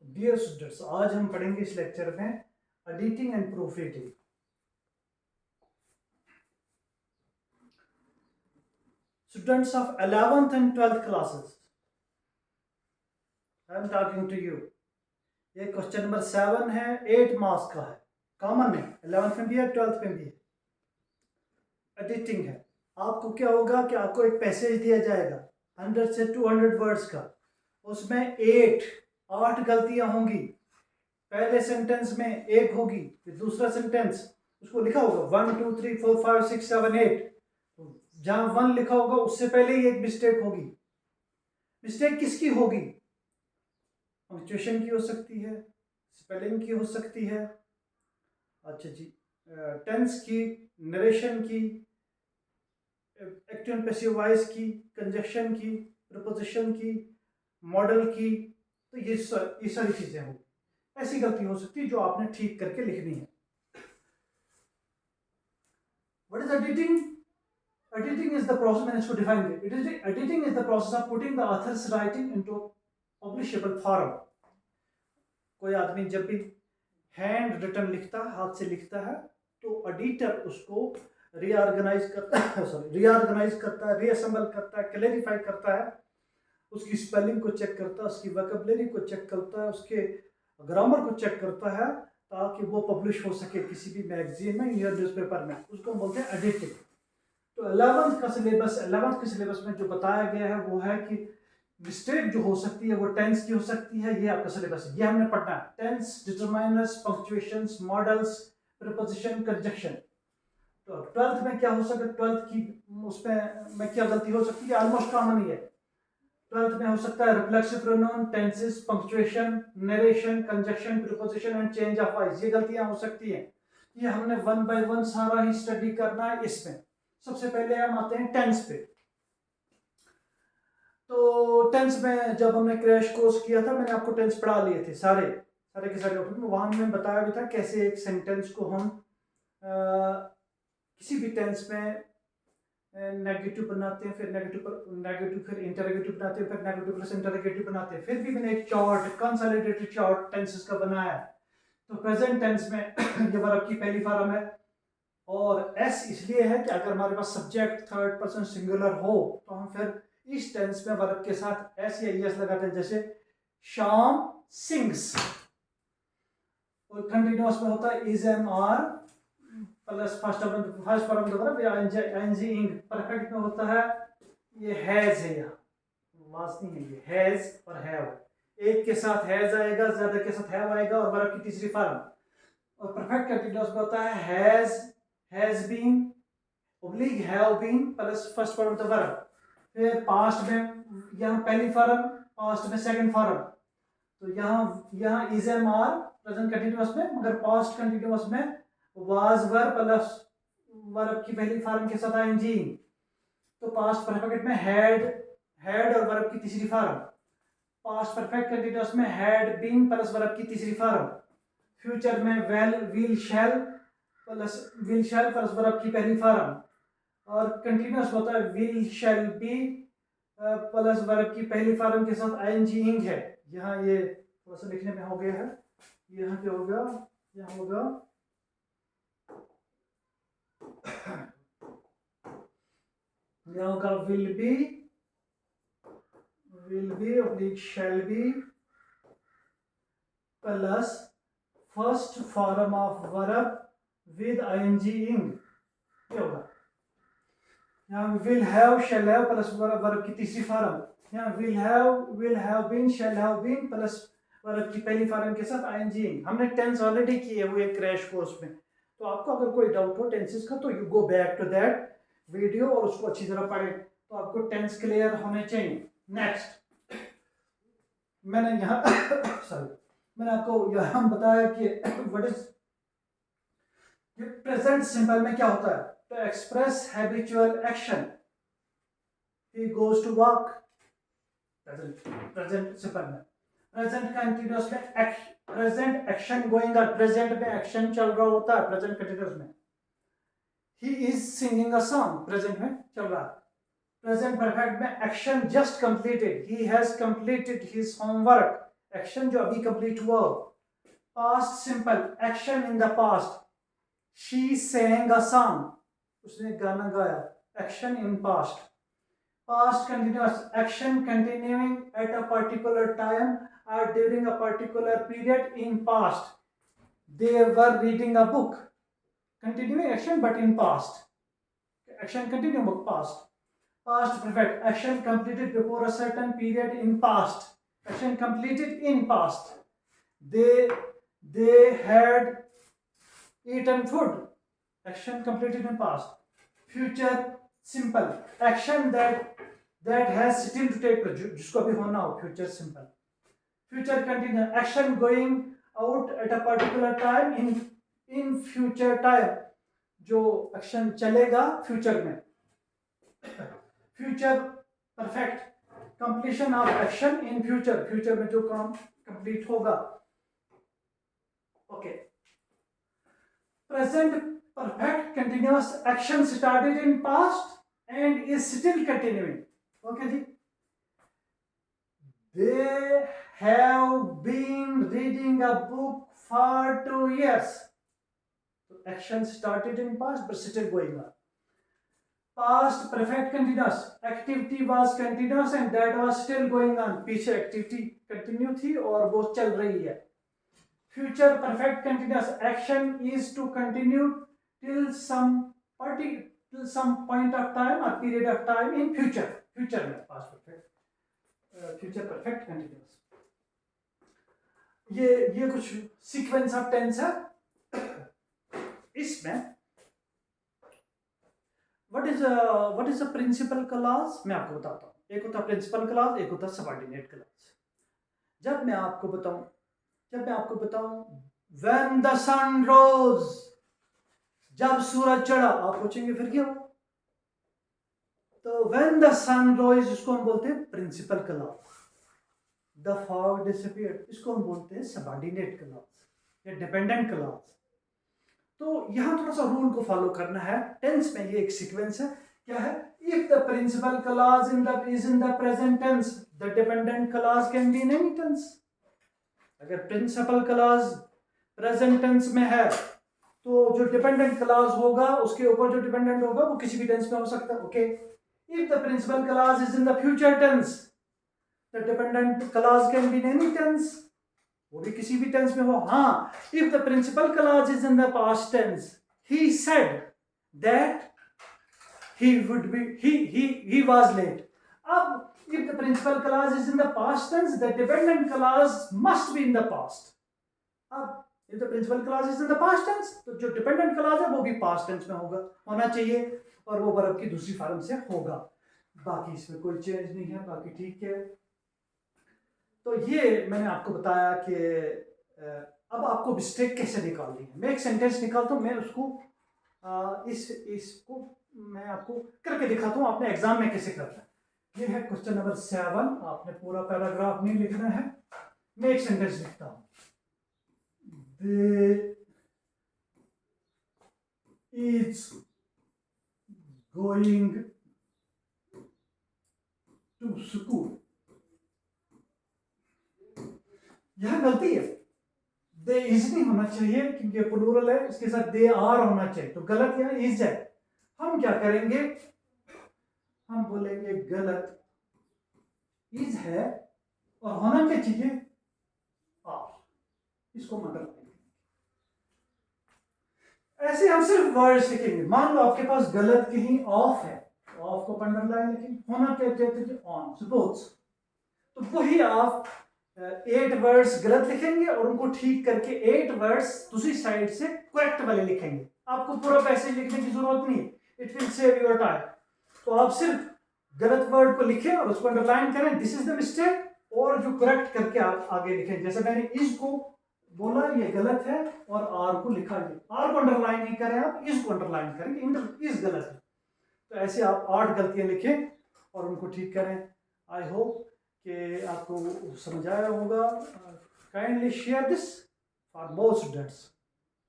Dear students, आज हम पढ़ेंगे इस लेक्चर में editing and proof reading. Students of 11th and 12th classes, I am talking to you. ये क्वेश्चन नंबर 7 है, 8 मार्क्स का है, कॉमन है, 11th में भी है 12th में भी है। एडिटिंग है। आपको क्या होगा कि आपको एक पैसेज दिया जाएगा 100 से 200 वर्ड्स का, उसमें 8 गलतियां होंगी। पहले सेंटेंस में एक होगी, फिर दूसरा सेंटेंस उसको लिखा होगा 1 2 3 4 5 6 7 8, जहां 1 लिखा होगा उससे पहले ही एक मिस्टेक होगी। मिस्टेक किसकी होगी? पंक्चुएशन की हो सकती है, स्पेलिंग की हो सकती है, अच्छा जी, टेंस की, नरेशन की, एक्टिव एंड पैसिव वॉइस की, कंजक्शन की, प्रपोजिशन की, मॉडल की। तो ये सारी चीजें होंगी। ऐसी गलती हो सकती है जो आपने ठीक करके लिखनी है। What is editing? Editing is the process, मैंने इसको डिफाइन किया। Editing is the process of putting the author's writing into publishable form। कोई आदमी जब भी हैंड रिटन लिखता है, हाथ से लिखता है, तो एडिटर उसको रीऑर्गेनाइज करता है, रीअसेंबल करता है, क्लैरिफाई करता है, उसकी स्पेलिंग को चेक करता है, उसकी वोकैबुलरी को चेक करता है, उसके ग्रामर को चेक करता है, ताकि वो पब्लिश हो सके किसी भी मैगजीन में या न्यूज़पेपर में। उसको हम बोलते हैं एडिटिंग। तो 11th के सिलेबस में जो बताया गया है वो है कि मिस्टेक जो हो सकती है वो टेंस की हो सकती है। ये आपका सिलेबस है, ये हमने पढ़ना है। Tense, determiners, punctuations, modals, preposition, conjunction. तो 12th में क्या हो सकता है? 12th की उसमें क्या गलती हो सकती है? ऑलमोस्ट कॉमन ही है। 12th में हो सकता है reflexive pronoun, tenses, punctuation, narration, conjunction, preposition and change of voice. ये गलतियां हो सकती हैं। ये हमने 1 बाय 1 सारा ही स्टडी करना है इसमें। सबसे पहले हम आते हैं टेंस पे। तो टेंस में जब हमने क्रैश कोर्स किया था, मैंने आपको टेंस पढ़ा लिए थे सारे सारे के सारे। वहां मैंने बताया भी था कैसे एक सेंटेंस को हम किसी भी टेंस में नेगेटिव बनाते हैं, फिर नेगेटिव फिर इंटरोगेटिव बनाते हैं, फिर नेगेटिव प्लस इंटरोगेटिव बनाते हैं। फिर भी मैंने एक चार्ट, कंसोलिडेटेड चार्ट टेंसेस का बनाया है। तो प्रेजेंट टेंस में ये वर्ब की पहली फॉर्म है, और एस इसलिए है कि अगर हमारे पास सब्जेक्ट थर्ड पर्सन सिंगुलर हो तो हम फिर इस टेंस में वर्ब के साथ एस या ईएस लगाते हैं। जैसे शाम सिंग्स, और कंटिन्यूअस में होता है is am are plus first form of the verb या आईएनजी इंग। परफेक्ट में होता है ये हैज है, यहाँ वाज नहीं है, ये हैज और हैव। एक के साथ हैज आएगा, ज्यादा के साथ हैव आएगा, और वर्ब की तीसरी फॉर्म। और परफेक्ट कंटिन्यूअस में होता है has been oblique have been plus first form of the verb. फिर पास्ट में यहाँ पहली फॉर्म, पास्ट में सेकंड फॉर्म। तो यहाँ is am are present continuous में, मगर पास्ट कंटिन्यूअस में वाज वर्ब प्लस वर्ब की पहली फॉर्म के साथ आईएनजी। तो पास्ट परफेक्ट में हैड और वर्ब की तीसरी फॉर्म। पास्ट परफेक्ट कंटिन्यूअस में हैड बीन प्लस वर्ब की तीसरी फॉर्म। फ्यूचर में विल शैल प्लस वर्ब की पहली फॉर्म। और कंटिन्यूअस होता है will shall be plus verb की पहली फॉर्म के साथ आईएनजी इंग है। यहाँ ये थोड़ा सा लिखने में हो गया है, यहाँ क्या होगा, यहाँ होगा यहाँ होगा will be oblique shall be plus first form of verb with ING ing. क्या होगा? यहाँ will have shall have plus verb की तीसरी फॉर्म। यहाँ will have been shall have been plus verb की पहली फॉर्म के साथ आईएनजी। हमने टेंस ऑलरेडी किए हुए क्रैश कोर्स में। तो आपको अगर कोई डाउट हो टेंसेस का तो you go back to that video और उसको अच्छी तरह पढ़े, तो आपको टेंस क्लियर होने चाहिए। नेक्स्ट मैंने यहाँ सॉरी मैंने आपको यहाँ बताया कि व्हाट इज प्रेजेंट सिंपल में क्या होता है। to express habitual action, he goes to work। Present simple में, प्रेजेंट कंटिन्यूअस में present action going on, present में एक्शन चल रहा होता है प्रेजेंट कंटिन्यूअस में। he is singing a song, present में चल रहा है। प्रेजेंट परफेक्ट में action just completed, he has completed his homework, action जो अभी कंप्लीट हुआ, past simple, action in the past, she sang a song, उसने गाना गाया, action in past. Past continuous, action continuing at a particular time or during a particular period in past. They were reading a book. Continuing action but in past. Action continuing but past. Past perfect, action completed before a certain period in past. Action completed in past. They had eaten food. Action completed in past. Future simple, action that has still to take place, जिसको अभी होना हो, future simple. Future continuous, action going out at a particular time in future time, जो action चलेगा future में. Future perfect, completion of action in future, future में जो काम complete होगा. Okay. Present perfect continuous, action started in past and is still continuing. Okay ji. They have been reading a book for 2 years. So action started in past but still going on. Past perfect continuous, activity was continuous and that was still going on. पीछे activity continue थी और वो चल रही है. Future perfect continuous, action is to continue till some point of time or period of time in future. Future में past perfect, future perfect continuous. ये कुछ सीक्वेंस ऑफ टेंस है. इसमें what is a principal clause मैं आपको बताता हूँ. एक होता है प्रिंसिपल क्लॉज, एक होता है सबऑर्डिनेट क्लॉज. जब मैं आपको बताऊं व्हेन द सन रोज, जब सूरज चढ़ा, आप पूछेंगे फिर क्या हो. तो व्हेन द सन रोज इसको हम बोलते हैं principal clause. The fog disappeared इसको हम बोलते हैं सबऑर्डिनेट क्लॉज या डिपेंडेंट क्लॉज. तो यहां थोड़ा सा रूल को फॉलो करना है. टेंस में ये एक सीक्वेंस है. क्या है? If the principal clause is in the present tense, the dependent clause can be in any tense. अगर प्रिंसिपल क्लॉज प्रेजेंट टेंस में है तो जो डिपेंडेंट क्लॉज होगा, उसके ऊपर जो डिपेंडेंट होगा वो किसी भी टेंस में हो सकता है. Okay. If the principal clause is in the future tense, the dependent clause can be in any tense, वो भी किसी भी टेंस में हो. हाँ, if the principal clause is in the past tense, he said that he was late. अब if the principal clause is in the past tense, the dependent clause must be in the past. अब if the principal clause is in the past tense, तो जो dependent clause है वो भी past tense में होना चाहिए और वो verb की दूसरी फॉर्म से होगा. बाकी इसमें कोई चेंज नहीं है, बाकी ठीक है. तो ये मैंने आपको बताया कि अब आपको मिस्टेक कैसे निकालनी है. मैं एक सेंटेंस निकालता हूँ, मैं उसको इसको मैं आपको करके दिखाता हूँ, आपने एग्जाम में कैसे करना है. ये है क्वेश्चन नंबर 7. आपने पूरा पैराग्राफ नहीं लिखना है. मैं एक सेंटेंस लिखता हूँ. They is going to school. यह गलती है. दे इज नहीं होना चाहिए क्योंकि प्लूरल है, इसके साथ दे आर होना चाहिए. तो गलत यहाँ इज है. हम क्या करेंगे, हम बोलेंगे गलत इज है और होना क्या चाहिए आर. इसको मतलब ऐसे हम सिर्फ वर्ड्स लिखेंगे. मान लो आपके पास गलत कहीं ऑफ है, ऑफ को अंडरलाइन लिखेंगे. होना क्या चाहिए ऑन. सपोज तो वही आप 8 वर्ड्स गलत लिखेंगे और उनको ठीक करके 8 वर्ड्स दूसरी साइड से करेक्ट वाले लिखेंगे. आपको पूरा पैसेज लिखने की जरूरत नहीं. It will save your time. तो आप सिर्फ गलत वर्ड को लिखें और उसको अंडरलाइन करें, दिस इज द मिस्टेक, और जो करेक्ट करके आप आगे लिखें. जैसे मैंने इज को बोला ये गलत है और आर को लिखा है. आर को अंडरलाइन नहीं करें, आप इज को अंडरलाइन करेंगे. इज गलत है. तो ऐसे आप 8 गलतियां लिखें और उनको ठीक करें. आई होप कि आपको समझ आया होगा. Kindly share this for more students.